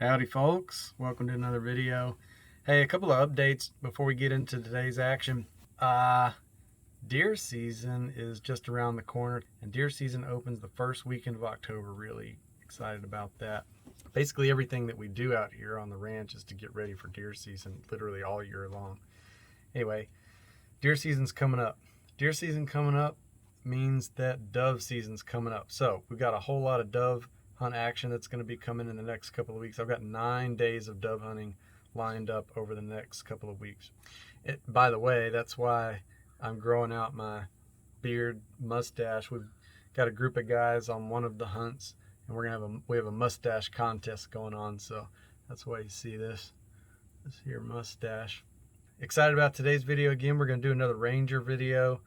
Howdy folks, welcome to another video. Hey, a couple of updates before we get into today's action. Deer season is just around the corner, and deer season opens the first weekend of October. Really excited about that. Basically everything that we do out here on the ranch is to get ready for deer season literally all year long. Anyway, deer season's coming up. Deer season coming up means that dove season's coming up. So we've got a whole lot of dove hunt action that's going to be coming in the next couple of weeks. I've got 9 days of dove hunting lined up over the next couple of weeks. By the way, that's why I'm growing out my beard mustache. We've got a group of guys on one of the hunts, and we have a mustache contest going on, so that's why you see this here mustache. Excited about today's video. Again, we're going to do another Ranger video.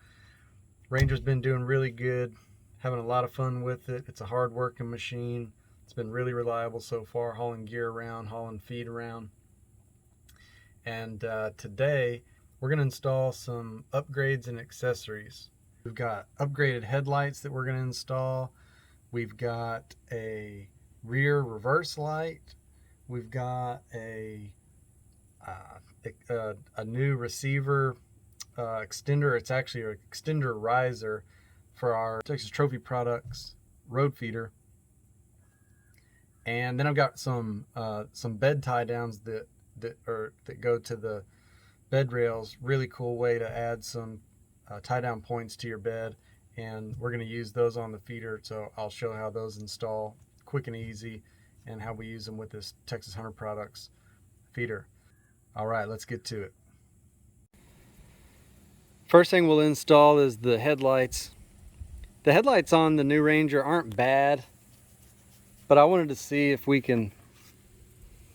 Ranger's been doing really good, having a lot of fun with it. It's a hard working machine. It's been really reliable so far, hauling gear around, hauling feed around. And today we're going to install some upgrades and accessories. We've got upgraded headlights that we're going to install. We've got a rear reverse light. We've got a new receiver extender. It's actually an extender riser for our Texas Trophy Products road feeder. And then I've got some bed tie downs that go to the bed rails. Really cool way to add some tie down points to your bed, and we're going to use those on the feeder, so I'll show how those install quick and easy and how we use them with this Texas Hunter Products feeder. All right, let's get to it. First thing we'll install is the headlights. The headlights on the new Ranger aren't bad, but I wanted to see if we can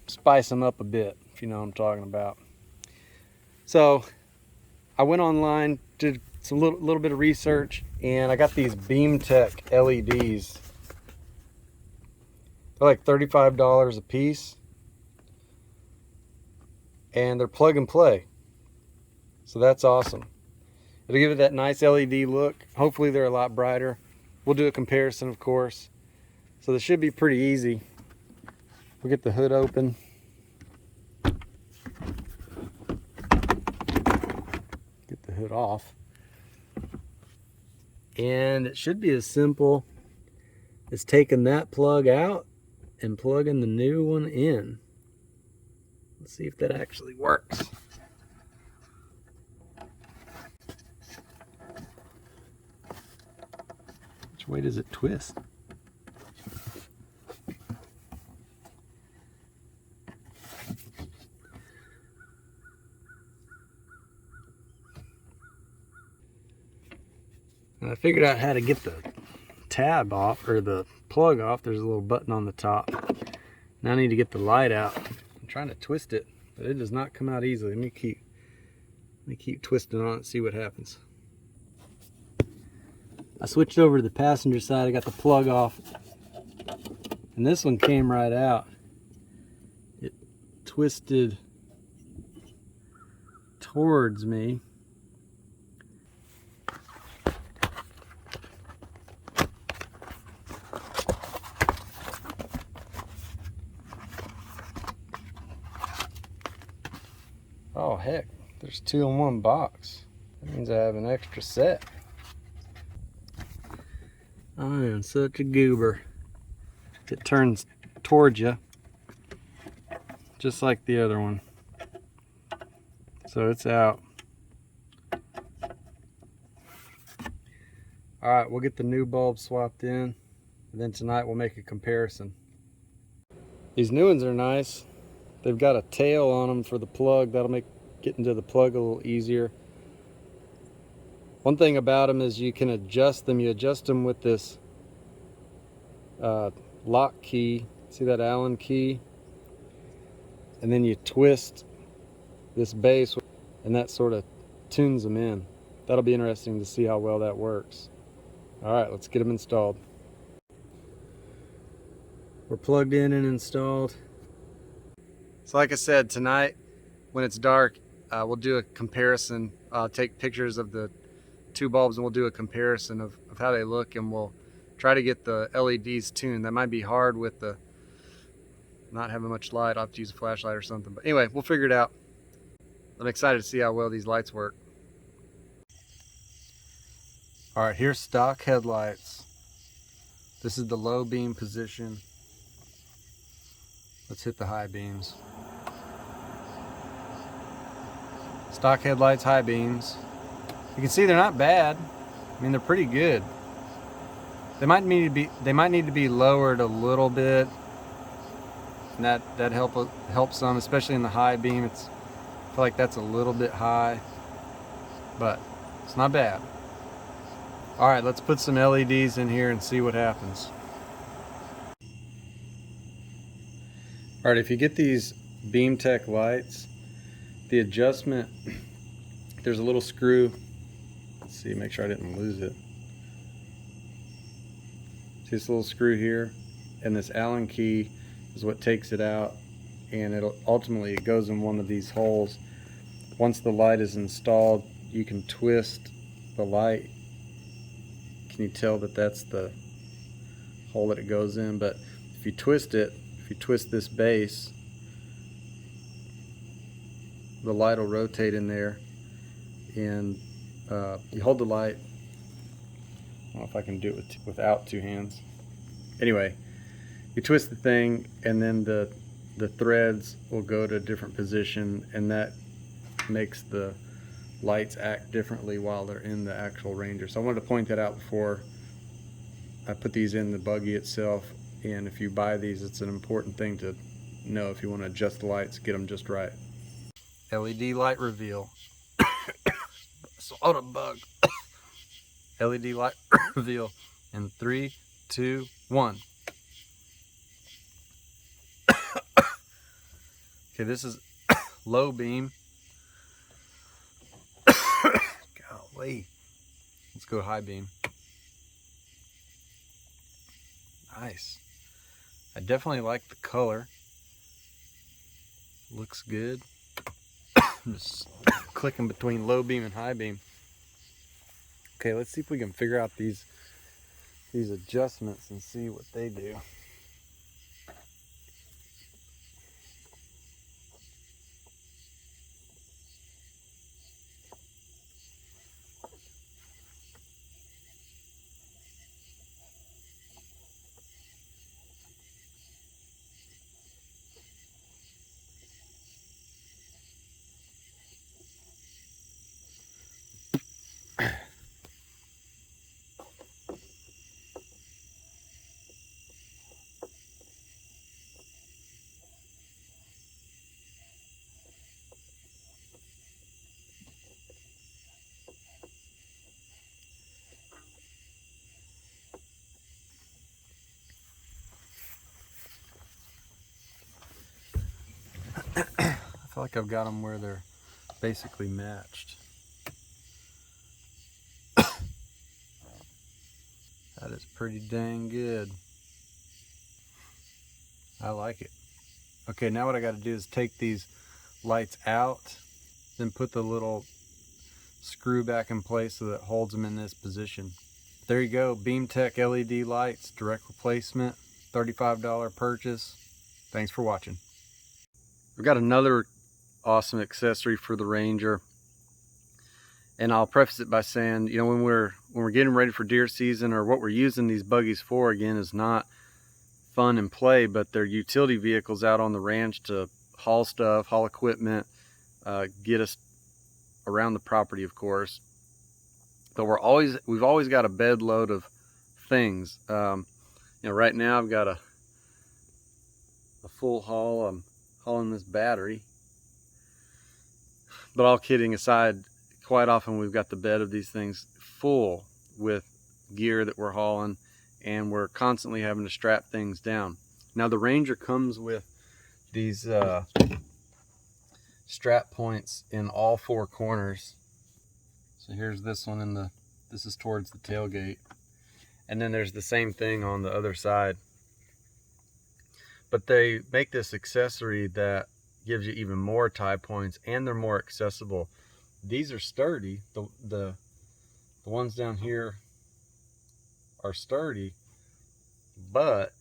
spice them up a bit, if you know what I'm talking about. So I went online, did some little bit of research, and I got these BeamTech LEDs. They're like $35 a piece, and they're plug and play, so that's awesome. It'll give it that nice LED look. Hopefully they're a lot brighter. We'll do a comparison, of course. So this should be pretty easy. We'll get the hood open. Get the hood off. And it should be as simple as taking that plug out and plugging the new one in. Let's see if that actually works. Which way does it twist? And I figured out how to get the tab off, or the plug off. There's a little button on the top. Now I need to get the light out. I'm trying to twist it, but it does not come out easily. Let me keep twisting on it, see what happens. I switched over to the passenger side. I got the plug off, and this one came right out. It twisted towards me. Oh heck, there's 2 in 1 box. That means I have an extra set. I am such a goober. It turns towards you, just like the other one. So it's out. Alright, we'll get the new bulb swapped in, and then tonight we'll make a comparison. These new ones are nice. They've got a tail on them for the plug. That'll make getting to the plug a little easier. One thing about them is you can adjust them. You adjust them with this lock key. See that Allen key? And then you twist this base, and that sort of tunes them in. That'll be interesting to see how well that works. All right, let's get them installed. We're plugged in and installed. So like I said, tonight when it's dark, we'll do a comparison. I'll take pictures of the 2 bulbs and we'll do a comparison of how they look, and we'll try to get the LEDs tuned. That might be hard with the not having much light. I'll have to use a flashlight or something. But anyway, we'll figure it out. I'm excited to see how well these lights work. All right, here's stock headlights. This is the low beam position. Let's hit the high beams. Stock headlights, high beams. You can see they're not bad. I mean, they're pretty good. They might need to be lowered a little bit, and that helps some, especially in the high beam. I feel like that's a little bit high, but it's not bad. All right, let's put some LEDs in here and see what happens. All right, if you get these BeamTech lights, the adjustment, there's a little screw. Let's see, make sure I didn't lose it. See this little screw here, and this Allen key is what takes it out, and it goes in one of these holes. Once the light is installed, you can twist the light. Can you tell that that's the hole that it goes in? But if you twist this base, the light will rotate in there, and you hold the light. I don't know if I can do it without two hands. Anyway, you twist the thing, and then the threads will go to a different position, and that makes the lights act differently while they're in the actual Ranger. So I wanted to point that out before I put these in the buggy itself. And if you buy these, it's an important thing to know if you want to adjust the lights, get them just right. LED light reveal. Swallowed a bug. LED light reveal in 3, 2, 1. Okay, this is low beam. Golly. Let's go high beam. Nice. I definitely like the color. Looks good. I'm just clicking between low beam and high beam. Okay, let's see if we can figure out these adjustments and see what they do. I feel like I've got them where they're basically matched. That is pretty dang good. I like it. Okay, now what I got to do is take these lights out, then put the little screw back in place so that it holds them in this position. There you go, BeamTech LED lights, direct replacement, $35 purchase. Thanks for watching. We've got another awesome accessory for the Ranger, and I'll preface it by saying, you know, when we're getting ready for deer season, or what we're using these buggies for, again, is not fun and play, but they're utility vehicles out on the ranch to haul stuff, haul equipment, get us around the property, of course. But we've always got a bed load of things. You know, right now I've got a full haul. I'm hauling this battery. But all kidding aside, quite often we've got the bed of these things full with gear that we're hauling, and we're constantly having to strap things down. Now the Ranger comes with these strap points in all four corners. So here's this one this is towards the tailgate. And then there's the same thing on the other side. But they make this accessory that gives you even more tie points, and they're more accessible. These are sturdy. The ones down here are sturdy, but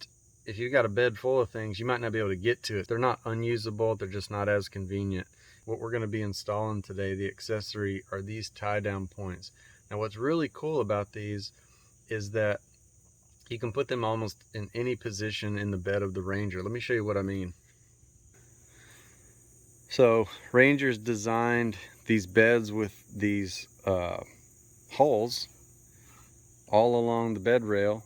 if you've got a bed full of things, you might not be able to get to it. They're not unusable, they're just not as convenient. What we're going to be installing today, the accessory, are these tie down points. Now what's really cool about these is that you can put them almost in any position in the bed of the Ranger. Let me show you what I mean. So Ranger's designed these beds with these holes all along the bed rail,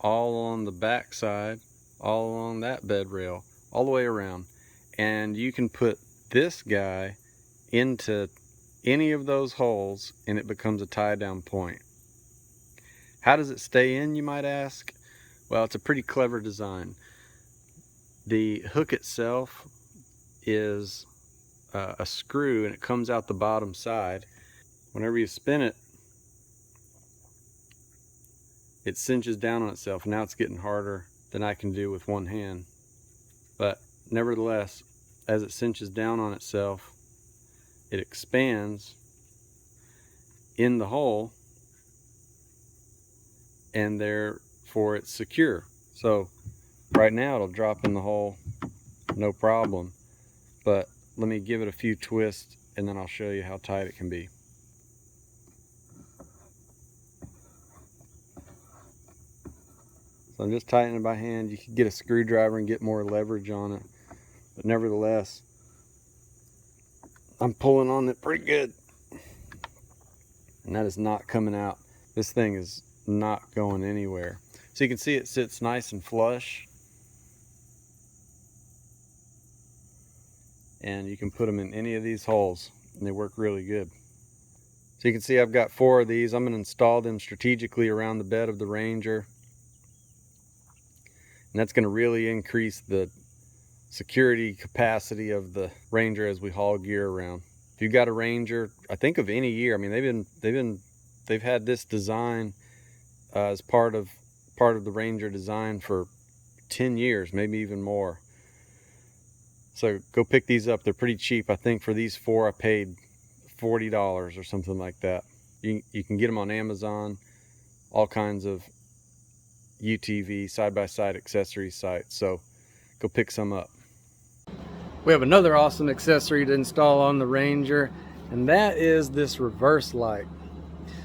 all along the back side, all along that bed rail, all the way around. And you can put this guy into any of those holes and it becomes a tie down point. How does it stay in, you might ask? Well, it's a pretty clever design. The hook itself is a screw and it comes out the bottom side. Whenever you spin it, it cinches down on itself. Now it's getting harder than I can do with one hand. But nevertheless, as it cinches down on itself, it expands in the hole and therefore it's secure. So right now it'll drop in the hole no problem, but let me give it a few twists and then I'll show you how tight it can be. So I'm just tightening it by hand. You could get a screwdriver and get more leverage on it, but nevertheless I'm pulling on it pretty good, and that is not coming out. This thing is not going anywhere. So you can see it sits nice and flush, and you can put them in any of these holes and they work really good. So you can see I've got 4 of these. I'm going to install them strategically around the bed of the Ranger, and that's going to really increase the security capacity of the Ranger as we haul gear around. If you've got a Ranger, I think of any year, I mean they've had this design as part of the Ranger design for 10 years, maybe even more. So go pick these up. They're pretty cheap. I think for these 4 I paid $40 or something like that. You can get them on Amazon, all kinds of UTV side-by-side accessory sites. So go pick some up. We have another awesome accessory to install on the Ranger, and that is this reverse light.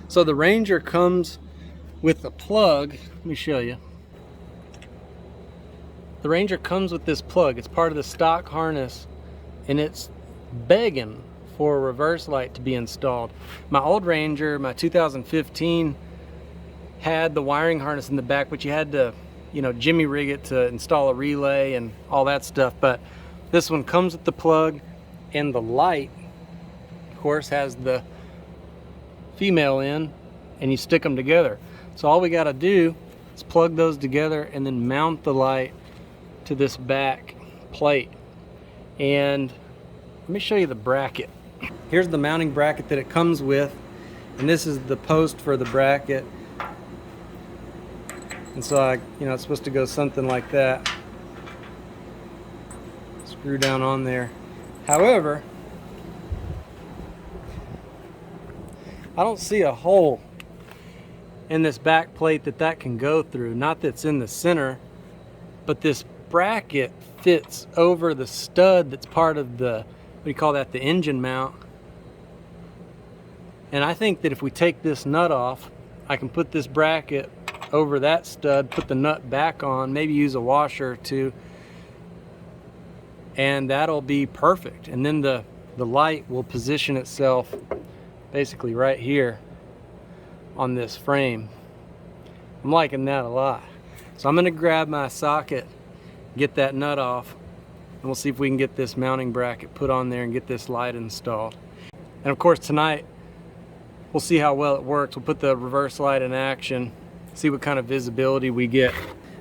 So the Ranger comes with a plug. Let me show you. The Ranger comes with this plug. It's part of the stock harness, and it's begging for a reverse light to be installed. My old Ranger, my 2015, had the wiring harness in the back, but you had to, jimmy rig it to install a relay and all that stuff. But this one comes with the plug, and the light, of course, has the female in, and you stick them together. So all we got to do is plug those together and then mount the light to this back plate. And let me show you the bracket. Here's the mounting bracket that it comes with, and this is the post for the bracket. And so it's supposed to go something like that. Screw down on there. However, I don't see a hole in this back plate that can go through. Not that's in the center, but this bracket fits over the stud that's part of the, what do you call that, the engine mount. And I think that if we take this nut off, I can put this bracket over that stud, put the nut back on, maybe use a washer or two, and that'll be perfect. And then the light will position itself basically right here on this frame. I'm liking that a lot. So I'm going to grab my socket, get that nut off, and we'll see if we can get this mounting bracket put on there and get this light installed. And of course tonight we'll see how well it works. We'll put the reverse light in action, see what kind of visibility we get.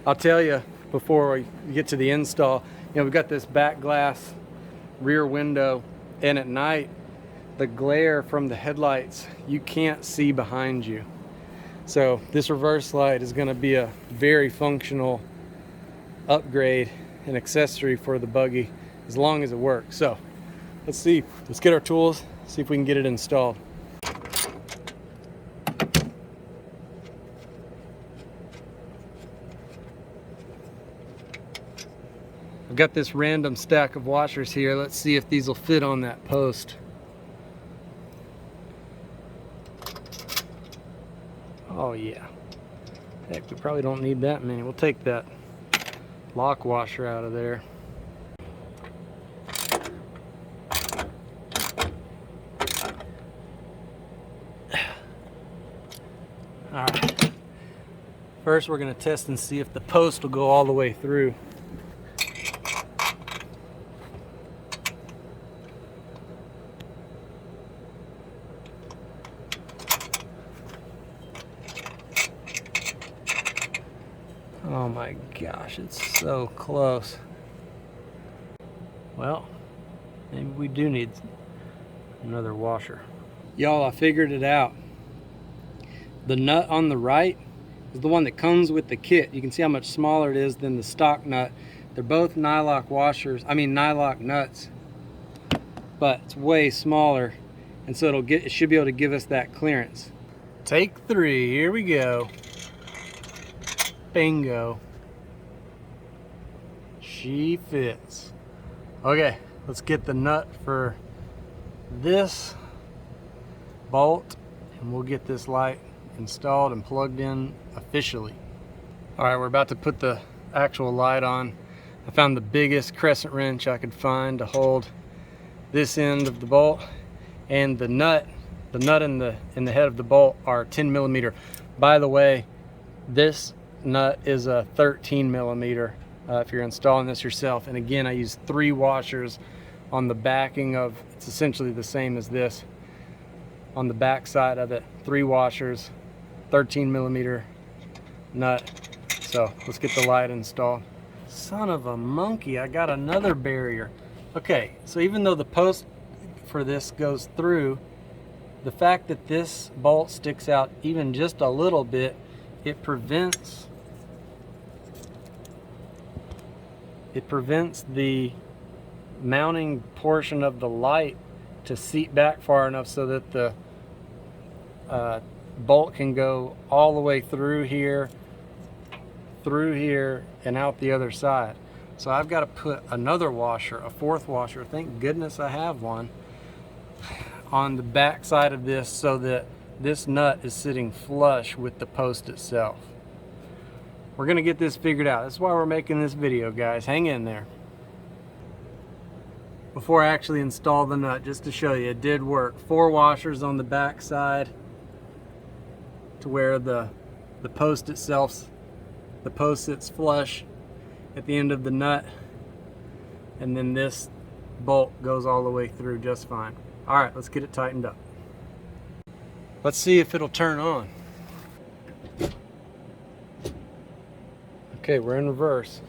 I'll tell you before we get to the install, we've got this back glass rear window, and at night the glare from the headlights, you can't see behind you. So this reverse light is going to be a very functional upgrade and accessory for the buggy as long as it works. So let's get our tools, see if we can get it installed. I've got this random stack of washers here. Let's see if these will fit on that post. Oh yeah. Heck, we probably don't need that many. We'll take that lock washer out of there. Alright. First we're going to test and see if the post will go all the way through. Oh my gosh, it's so close. Well, maybe we do need another washer. Y'all, I figured it out. The nut on the right is the one that comes with the kit. You can see how much smaller it is than the stock nut. They're both nylock washers, nylock nuts, but it's way smaller, and so it should be able to give us that clearance. Take 3, here we go. Bingo. She fits. Okay, let's get the nut for this bolt and we'll get this light installed and plugged in officially. Alright, we're about to put the actual light on. I found the biggest crescent wrench I could find to hold this end of the bolt, and the nut in the head of the bolt are 10 millimeter. By the way, this nut is a 13 millimeter if you're installing this yourself. And again, I used 3 washers on the backing of, it's essentially the same as this, on the back side of it. 3 washers, 13 millimeter nut. So let's get the light installed. Son of a monkey, I got another barrier. Okay, so even though the post for this goes through, the fact that this bolt sticks out even just a little bit, it prevents the mounting portion of the light to seat back far enough so that the bolt can go all the way through here, and out the other side. So I've got to put another washer, a 4th washer, thank goodness I have one, on the back side of this so that this nut is sitting flush with the post itself. We're gonna get this figured out. That's why we're making this video, guys. Hang in there. Before I actually install the nut, just to show you, it did work. 4 washers on the back side to where the post itself, the post sits flush at the end of the nut, and then this bolt goes all the way through just fine. All right, let's get it tightened up. Let's see if it'll turn on. Okay, we're in reverse.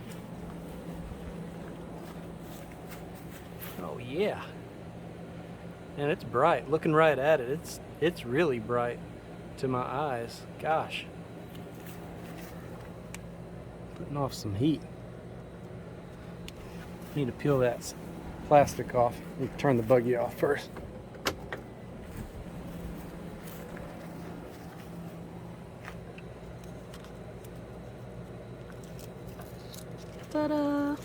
Oh yeah. And it's bright. Looking right at it, it's really bright to my eyes. Gosh. Putting off some heat. Need to peel that plastic off. Let me turn the buggy off first. Ta-da!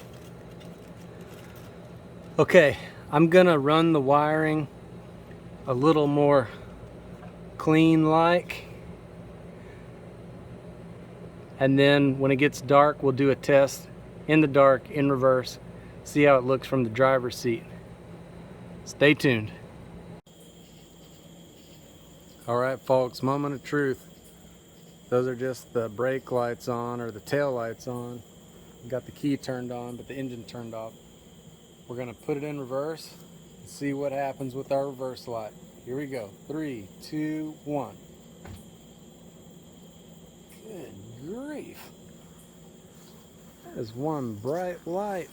Okay, I'm gonna run the wiring a little more clean like, and then when it gets dark we'll do a test in the dark in reverse, see how it looks from the driver's seat. Stay tuned. Alright folks, moment of truth. Those are just the brake lights on, or the tail lights on. Got the key turned on, but the engine turned off. We're gonna put it in reverse and see what happens with our reverse light. Here we go. 3, 2, 1. Good grief. That is one bright light.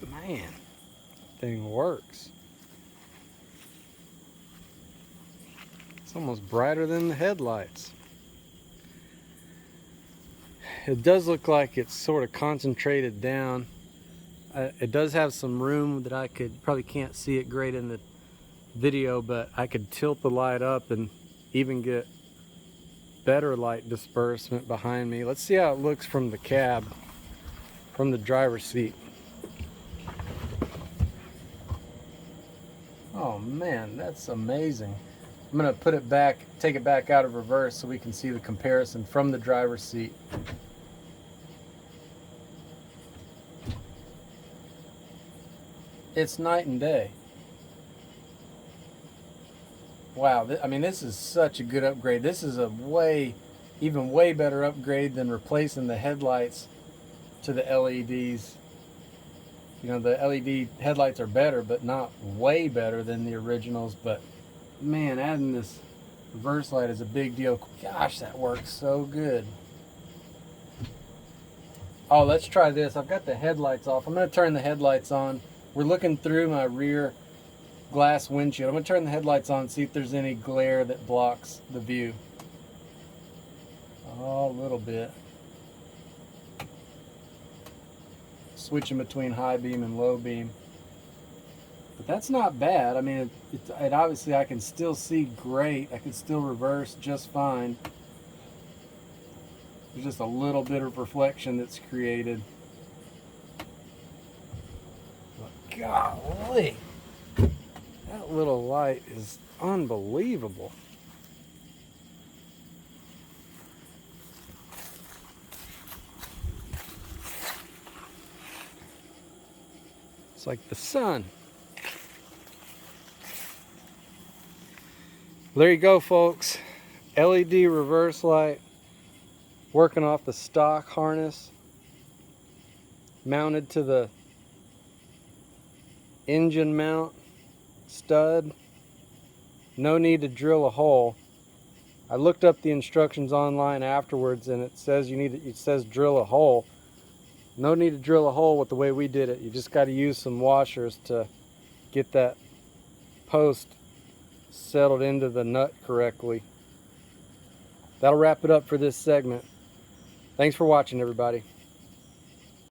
Man, that thing works. It's almost brighter than the headlights. It does look like it's sort of concentrated down. It does have some room that I could, probably can't see it great in the video, but I could tilt the light up and even get better light disbursement behind me. Let's see how it looks from the cab, from the driver's seat. Oh man, that's amazing. I'm gonna put it back, take it back out of reverse so we can see the comparison from the driver's seat. It's night and day. Wow, I mean, this is such a good upgrade. This is a even way better upgrade than replacing the headlights to the LEDs. You know, the LED headlights are better, but not way better than the originals. But man, adding this reverse light is a big deal. Gosh, that works so good. Oh, let's try this. I've got the headlights off. I'm going to turn the headlights on. We're looking through my rear glass windshield. I'm going to turn the headlights on, see if there's any glare that blocks the view. Oh, a little bit. Switching between high beam and low beam. But that's not bad. I mean, it obviously I can still see great. I can still reverse just fine. There's just a little bit of reflection that's created. But golly, that little light is unbelievable. It's like the sun. There you go, folks. LED reverse light, working off the stock harness, mounted to the engine mount stud. No need to drill a hole. I looked up the instructions online afterwards, and it says it says drill a hole. No need to drill a hole with the way we did it. You just got to use some washers to get that post settled into the nut correctly. That'll wrap it up for this segment. Thanks for watching, everybody.